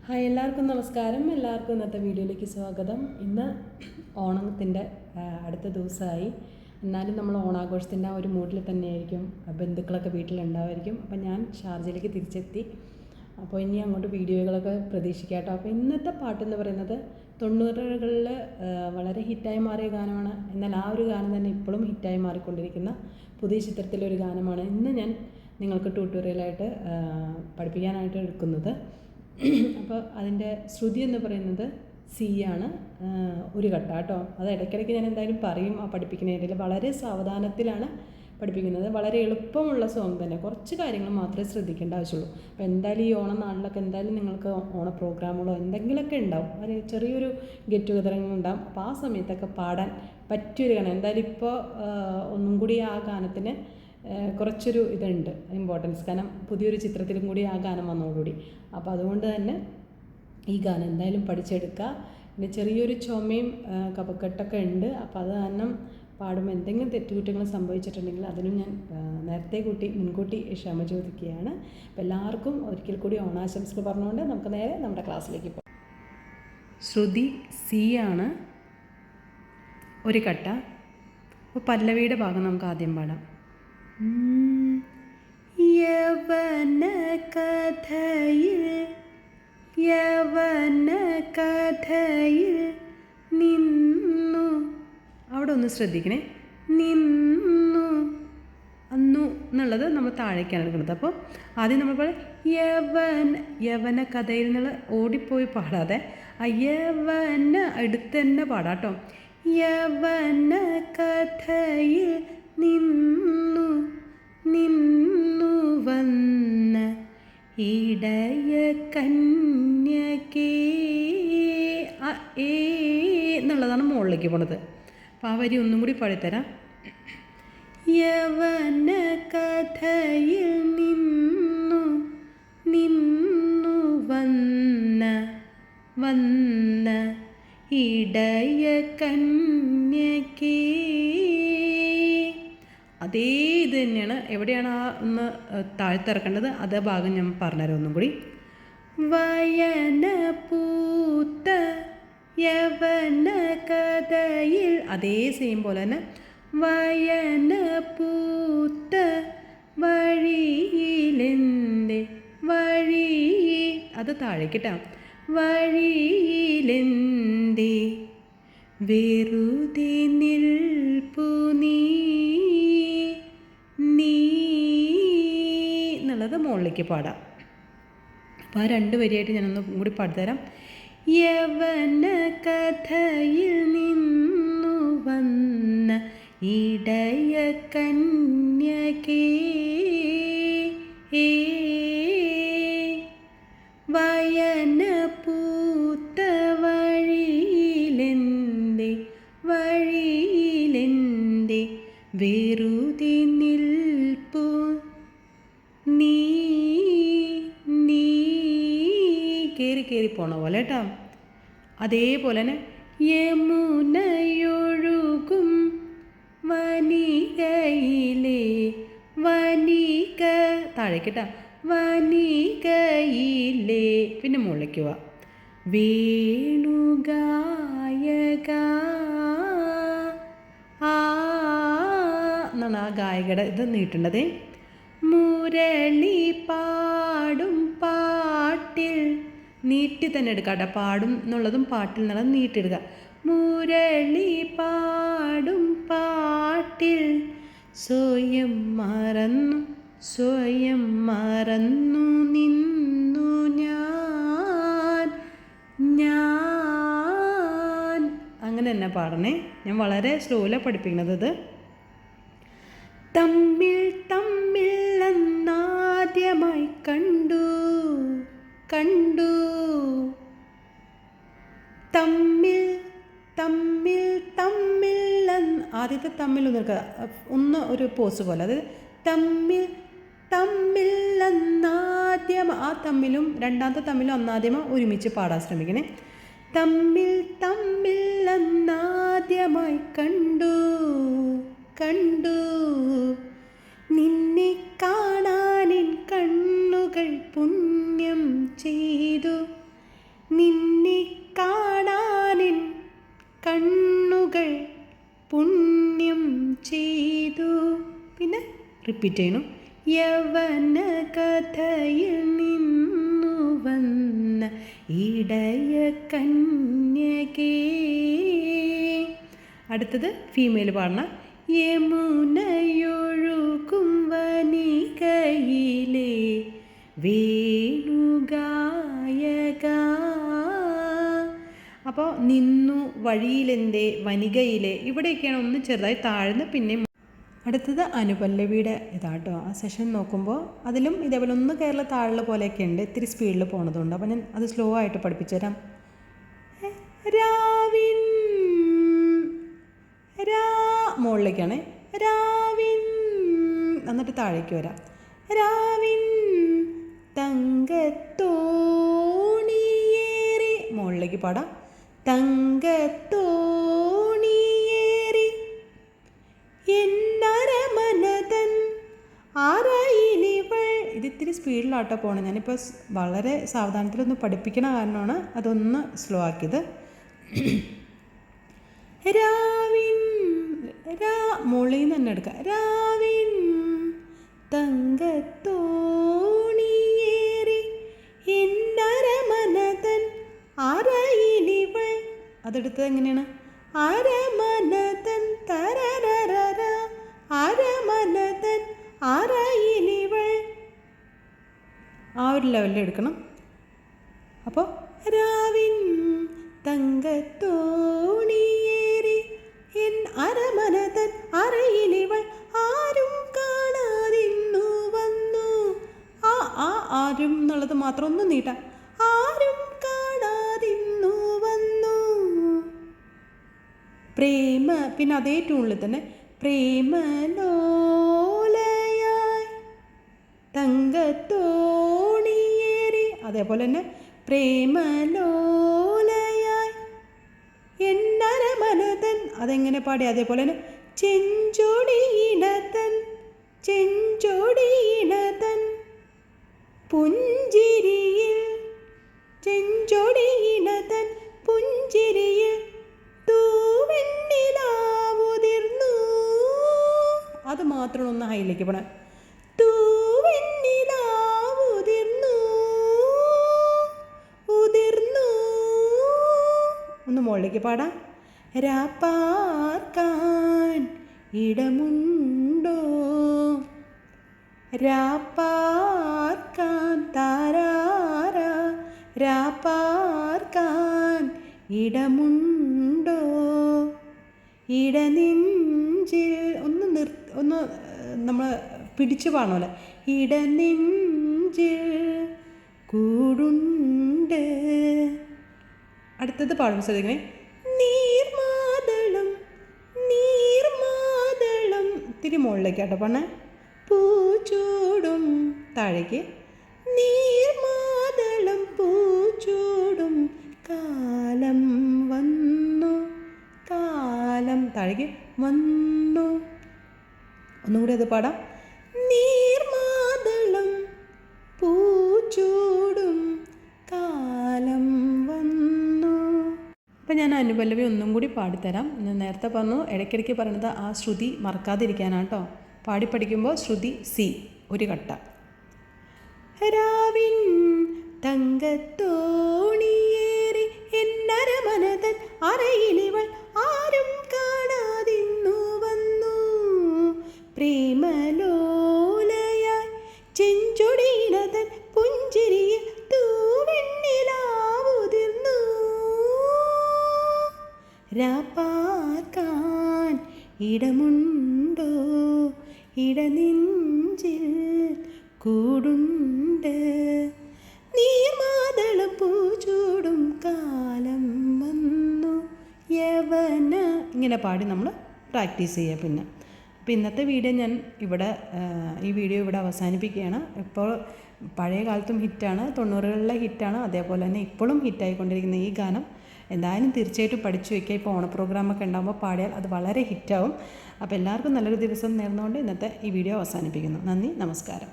Hi, എല്ലാവർക്കും നമസ്കാരം. എല്ലാവർക്കും ഇന്നത്തെ വീഡിയോയിലേക്ക് സ്വാഗതം. ഇന്ന് ഓണത്തിൻ്റെ അടുത്ത ദിവസമായി. എന്നാലും നമ്മൾ ഓണാഘോഷത്തിൻ്റെ ആ ഒരു മൂഡിൽ തന്നെയായിരിക്കും. ബന്ധുക്കളൊക്കെ വീട്ടിലുണ്ടാവുമായിരിക്കും. അപ്പോൾ ഞാൻ ഷാർജയിലേക്ക് തിരിച്ചെത്തി. അപ്പോൾ ഇനി അങ്ങോട്ട് വീഡിയോകളൊക്കെ പ്രതീക്ഷിക്കാം കേട്ടോ. അപ്പോൾ ഇന്നത്തെ പാട്ടെന്ന് പറയുന്നത് 90കളിൽ വളരെ ഹിറ്റായി മാറിയ ഗാനമാണ്. എന്നാൽ ആ ഒരു ഗാനം തന്നെ ഇപ്പോഴും ഹിറ്റായി മാറിക്കൊണ്ടിരിക്കുന്ന പുതിയ ചിത്രത്തിലൊരു ഗാനമാണ് ഇന്ന് ഞാൻ നിങ്ങൾക്ക് ട്യൂട്ടോറിയലായിട്ട് പഠിപ്പിക്കാനായിട്ട് എടുക്കുന്നത്. അപ്പോൾ അതിൻ്റെ ശ്രുതി എന്ന് പറയുന്നത് സി ആണ്, ഒരു കട്ട കേട്ടോ. അത് ഇടയ്ക്കിടയ്ക്ക് ഞാൻ എന്തായാലും പറയും ആ പഠിപ്പിക്കുന്നതിൽ. വളരെ സാവധാനത്തിലാണ് പഠിപ്പിക്കുന്നത്. വളരെ എളുപ്പമുള്ള സോങ് തന്നെ, കുറച്ച് കാര്യങ്ങൾ മാത്രമേ ശ്രദ്ധിക്കേണ്ട ആവശ്യമുള്ളൂ. അപ്പോൾ എന്തായാലും ഈ ഓണം നാളിലൊക്കെ എന്തായാലും നിങ്ങൾക്ക് ഓണ പ്രോഗ്രാമുകളോ എന്തെങ്കിലുമൊക്കെ ഉണ്ടാവും, ഒരു ചെറിയൊരു ഗെറ്റ് ടുഗദറിങ് ഉണ്ടാവും. അപ്പോൾ ആ സമയത്തൊക്കെ പാടാൻ പറ്റിയൊരു ഗാനം. എന്തായാലും ഇപ്പോൾ ഒന്നും കൂടി ആ ഗാനത്തിന് കുറച്ചൊരു ഇതുണ്ട്, ഇമ്പോർട്ടൻസ്. കാരണം പുതിയൊരു ചിത്രത്തിലും കൂടി ആ ഗാനം വന്നതോടുകൂടി. അപ്പോൾ അതുകൊണ്ട് തന്നെ ഈ ഗാനം എന്തായാലും പഠിച്ചെടുക്കുക. പിന്നെ ചെറിയൊരു ചുമയും കഫക്കെട്ടൊക്കെ ഉണ്ട്. അപ്പോൾ അത് കാരണം പാടുമ്പോൾ എന്തെങ്കിലും തെറ്റുകുറ്റങ്ങൾ സംഭവിച്ചിട്ടുണ്ടെങ്കിൽ അതിനും ഞാൻ മുൻകൂട്ടി ക്ഷമ ചോദിക്കുകയാണ്. അപ്പോൾ എല്ലാവർക്കും ഒരിക്കൽ കൂടി ഓണാശംസകൾ പറഞ്ഞുകൊണ്ട് നമുക്ക് നേരെ നമ്മുടെ ക്ലാസ്സിലേക്ക് പോകാം. ശ്രുതി സി ആണ്, ഒരു കട്ട. അപ്പോൾ പല്ലവിയുടെ ഭാഗം നമുക്ക് ആദ്യം പാടാം. യവന കഥയിൽ നിന്നു, അവിടെ ഒന്ന് ശ്രദ്ധിക്കണേ. നിന്നു അന്നു എന്നുള്ളത് നമ്മൾ താഴേക്കാണ് എടുക്കുന്നത്. അപ്പോൾ ആദ്യം നമ്മൾ പറയാം യവന കഥയിൽ എന്നുള്ള ഓടിപ്പോയി പാടാതെ ആ യവന എടുത്ത് തന്നെ പാടാം കേട്ടോ. യവന കഥയിൽ നിന്നു വന്ന ഇടയ കന്യകേ, എന്നുള്ളതാണ് മുകളിലേക്ക് പോണത്. അപ്പോൾ ആ വരി ഒന്നും കൂടി പാടിത്തരാം. യവന കഥയിൽ നിന്നു വന്ന ഇടയ കന്യകേ. അതേ ഇത് തന്നെയാണ്. എവിടെയാണ് ആ ഒന്ന് താഴ്ത്തിറക്കേണ്ടത് അതേ ഭാഗം ഞാൻ പറഞ്ഞുതരാം ഒന്നും കൂടി. വയന പൂത്ത യവന കഥയിൽ, അതേ സെയിം പോലെ തന്നെ വയന പൂത്ത വഴിയിലെന്തെ അത് താഴേക്കിട്ടാ. വഴിയിലെന്തെ വെറുതെ നിൽപ്പു നീ എന്നുള്ളത് മുകളിലേക്ക് പാടാം. അപ്പോൾ ആ രണ്ട് വരിയായിട്ട് ഞാനൊന്നും കൂടി പാടിത്തരാം. യവന കഥയിൽ നിന്നു വന്ന ഇടയ കന്യകേ, വയന പൂത്ത വഴിയിലെന്തെ വെറുതെ നിൽപ്പു നീ കയറി പോണ പോലെ കേട്ടോ. അതേപോലെ തന്നെ യമുനയൊഴുകും വനികയിലെ താഴേക്കിട്ടാ. വനികയിലെ പിന്നെ മുകളിലേക്ക് പോവാ. വേണുഗായക എന്നാണ് ആ ഗായകയുടെ ഇത് നീട്ടേണ്ടത്. മുരളി പാടും പാട്ടിൽ നീട്ടി തന്നെ എടുക്കാം. പാടും എന്നുള്ളതും പാട്ടിൽ നിന്നുള്ളത് നീട്ടിടുക. മുരളി പാടും പാട്ടിൽ സ്വയം മറന്നു നിന്നു ഞാൻ അങ്ങനെ തന്നെ പാടണേ. ഞാൻ വളരെ സ്ലോയിലാണ് പഠിപ്പിക്കുന്നത്. ഇത് തമ്മിൽ എന്നാദ്യമായി കണ്ടു തമ്മിൽ ആദ്യത്തെ തമ്മിൽ ഒന്ന് ഒരു പോസ് പോലെ. അത് തമ്മിൽ എന്നാദ്യം, ആ തമ്മിലും രണ്ടാമത്തെ തമ്മിലും ഒന്നാദ്യമോ ഒരുമിച്ച് പാടാൻ ശ്രമിക്കണേ. തമ്മിൽ എന്നാദ്യമായി കണ്ടു നിന്നെ കാണാനിൻ കണ്ണുകൾ പുണ്യം ചെയ്തു റിപ്പീറ്റ് ചെയ്യണം. യവന കഥയിൽ നിന്നു വന്ന ഇടയ കന്യകേ. അടുത്തത് ഫീമെയിൽ പാടണം. യമുനയൊഴുകും വനികയിലെ വേണുഗായക. അപ്പോൾ നിന്നു, വഴിയിലെന്തേ, വനികയിലെ, ഇവിടെയൊക്കെയാണ് ഒന്ന് ചെറുതായി താഴ്ന്ന് പിന്നെ. അടുത്തത് അനുപല്ലവിയുടെ ഇതാട്ടോ. ആ സെഷൻ നോക്കുമ്പോൾ അതിലും ഇതേപോലെ ഒന്ന് കേരള താഴുള്ള പോലെയൊക്കെ ഉണ്ട്, ഇത്തിരി സ്പീഡിൽ പോണതുകൊണ്ട്. അപ്പോൾ ഞാൻ അത് സ്ലോ ആയിട്ട് പഠിപ്പിച്ചു തരാം. രാവിൻ മുകളിലേക്കാണ്. രാവിൻ എന്നിട്ട് താഴേക്ക് വരാം. രാവിൻ തങ്കത്തോണിയേറി, മുകളിലേക്ക് പാടാം. തങ്കത്തോണിയേറി എന്നരമനതൻ അറയിലിവൾ. ഇത് ഇത്തിരി സ്പീഡിലാട്ടോ പോകണം. ഞാനിപ്പോൾ വളരെ സാവധാനത്തിലൊന്ന് പഠിപ്പിക്കണ കാരണമാണ് അതൊന്ന് സ്ലോ ആക്കിയത്. രാവിൻ മുകളിൽ നിന്ന് തന്നെ എടുക്കാം. രാവിൻ തങ്കത്തോണിയേറി എന്നരമനതൻ അറയിലിവൾ. അതെടുത്തത് എങ്ങനെയാണ്? അരമനതൻ തരരര, അരമനതൻ അറയിലിവൾ. ആ ഒരു ലെവലിൽ എടുക്കണം. അപ്പോൾ രാവിൻ തങ്കത്തോണിയേറി എൻ അരമനതൻ അറയിലിവൾ ആരും കാണാതിന്നു വന്നു. ആരും എന്നുള്ളത് മാത്രം ഒന്ന് നീട്ടാം. ആരും കാണാതിന്നു വന്നു. പ്രേമ, പിന്നെ അതേ ട്യൂണിൽ തന്നെ പ്രേമലോലയായി തങ്കത്തോണിയേറി. അതേപോലെ തന്നെ പ്രേമലോലയായി എന്നരമനതൻ. അതെങ്ങനെ പാടി? അതേപോലെ തന്നെ ചെഞ്ചൊടിയിടതൻ, ചെഞ്ചൊടിയിടതൻ പുഞ്ചിരിയിൽ, ചെഞ്ചൊടിയിടതൻ പുഞ്ചിരിയിൽ തൂവെണ്ണിലാവുതിർന്നു. അത് മാത്രം ഒന്ന് ഹൈയിലേക്ക് പോണം. തൂവെണ്ണിലാവുതിർന്നു, ഉതിർന്നു. ഒന്ന് മുകളിലേക്ക് പാടാം. രാപ്പാർക്കാൻ ഇടമുണ്ടോ, രാപ്പാർക്കാൻ താരാര, രാപ്പാർക്കാൻ ഇടമുണ്ടോ, ഇടനെഞ്ചിൽ. ഒന്ന് നമ്മൾ പിടിച്ചു പാടണമല്ലോ. ഇടനെഞ്ചിൽ കൂടുണ്ട്. അടുത്തത് പാടും ശ്രദ്ധിക്കണേ. നീർമാതളം, നീർമാതളം. ഇത്തിരി മുകളിലേക്കാട്ടോ പറഞ്ഞേ. പൂച്ചൂടും, താഴേക്ക്. നീർമാതളം പൂച്ചൂടും കാലം വന്നു, കാലം താഴേക്ക് വന്നു. ഒന്നും കൂടി അത് പാടാം. നീർമാതളം പൂച്ചൂടും കാലം വന്നു. അപ്പം ഞാൻ അനുപല്ലവി ഒന്നും കൂടി പാടിത്തരാം. ഞാൻ നേരത്തെ പറഞ്ഞു ഇടയ്ക്കിടയ്ക്ക് പറയുന്നത് ആ ശ്രുതി മറക്കാതിരിക്കാനാണ് കേട്ടോ. പാടി പഠിക്കുമ്പോൾ ശ്രുതി സി ഒരു കട്ട. രാവിൻ തങ്കത്തോണിയേറി എന്നരമനതൻ അറയിലിവൾ ആരും കാണാതിന്നു വന്നു. പ്രേമലോലയായി ചെഞ്ചൊടിയിടതൻ പുഞ്ചിരിയിൽ തൂവെണ്ണിലാവുതിർന്നു. രാപ്പാർക്കാൻ ഇടമുണ്ടോ, ഇടനെഞ്ചിൽ കൂടുണ്ട്. നീർമാതളം പൂച്ചൂടും കാലം വന്നു. യവന ഇങ്ങനെ പാടി നമ്മൾ പ്രാക്ടീസ് ചെയ്യുക. പിന്നെ അപ്പോൾ ഇന്നത്തെ വീഡിയോ ഞാൻ ഇവിടെ ഈ വീഡിയോ ഇവിടെ അവസാനിപ്പിക്കുകയാണ്. ഇപ്പോൾ പഴയ കാലത്തും ഹിറ്റാണ്, 90കളിലെ ഹിറ്റാണ്, അതേപോലെ തന്നെ ഇപ്പോഴും ഹിറ്റായിക്കൊണ്ടിരിക്കുന്ന ഈ ഗാനം എന്തായാലും തീർച്ചയായിട്ടും പഠിച്ചു വയ്ക്കുക. ഇപ്പോൾ ഓണ പ്രോഗ്രാമൊക്കെ ഉണ്ടാകുമ്പോൾ പാടിയാൽ അത് വളരെ ഹിറ്റാവും. അപ്പോൾ എല്ലാവർക്കും നല്ലൊരു ദിവസം നേർന്നുകൊണ്ട് ഇന്നത്തെ ഈ വീഡിയോ അവസാനിപ്പിക്കുന്നു. നന്ദി, നമസ്കാരം.